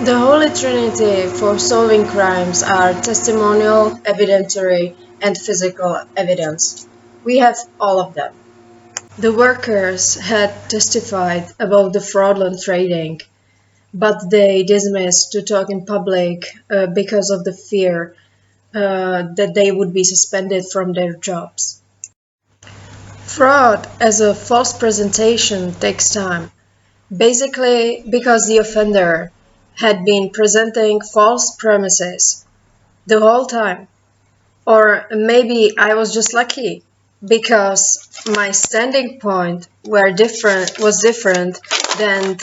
The Holy Trinity for solving crimes are testimonial, evidentiary, and physical evidence. We have all of them. The workers had testified about the fraudulent trading, but they dismissed to talk in public because of the fear that they would be suspended from their jobs. Fraud as a false presentation takes time, basically because the offender had been presenting false premises the whole time. Or maybe I was just lucky because my standing point was different than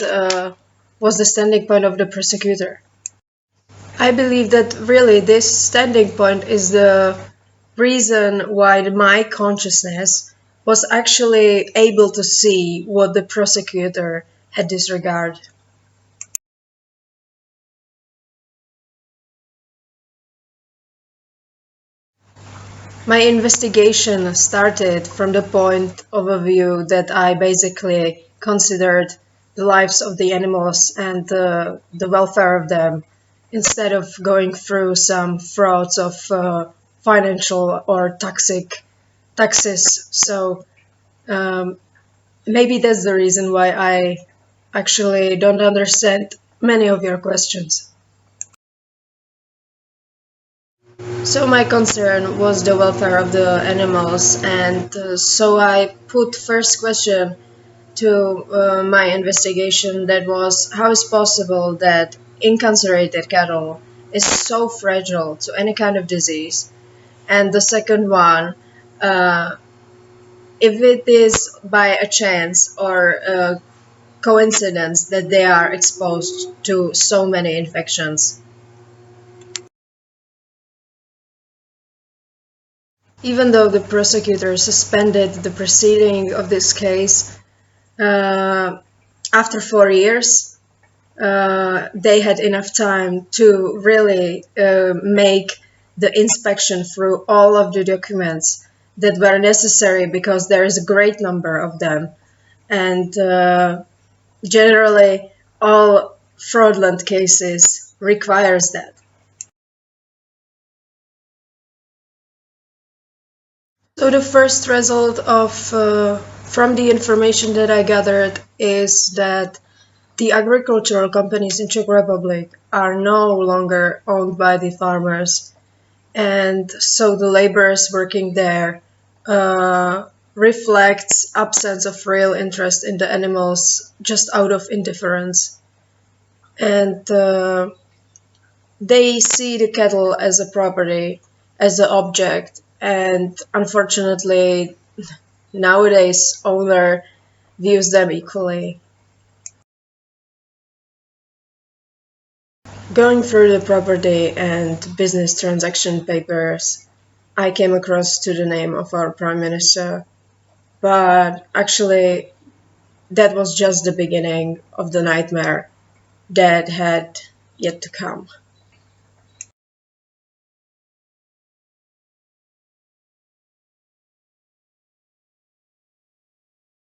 was the standing point of the prosecutor. I believe that really this standing point is the reason why my consciousness was actually able to see what the prosecutor had disregarded. My investigation started from the point of view that I basically considered the lives of the animals and the welfare of them instead of going through some frauds of financial or taxes. So maybe that's the reason why I actually don't understand many of your questions. So my concern was the welfare of the animals, and so I put first question to my investigation, that was, how is possible that incarcerated cattle is so fragile to any kind of disease? And the second one, if it is by a chance or a coincidence that they are exposed to so many infections. Even though the prosecutor suspended the proceeding of this case, after 4 years, they had enough time to really make the inspection through all of the documents that were necessary, because there is a great number of them. And generally, all fraudulent cases requires that. So the first result of from the information that I gathered is that the agricultural companies in Czech Republic are no longer owned by the farmers, and so the laborers working there reflects absence of real interest in the animals, just out of indifference, and they see the cattle as a property, as an object, and unfortunately nowadays owner views them equally. Going through the property and business transaction papers, I came across to the name of our Prime Minister, but actually that was just the beginning of the nightmare that had yet to come.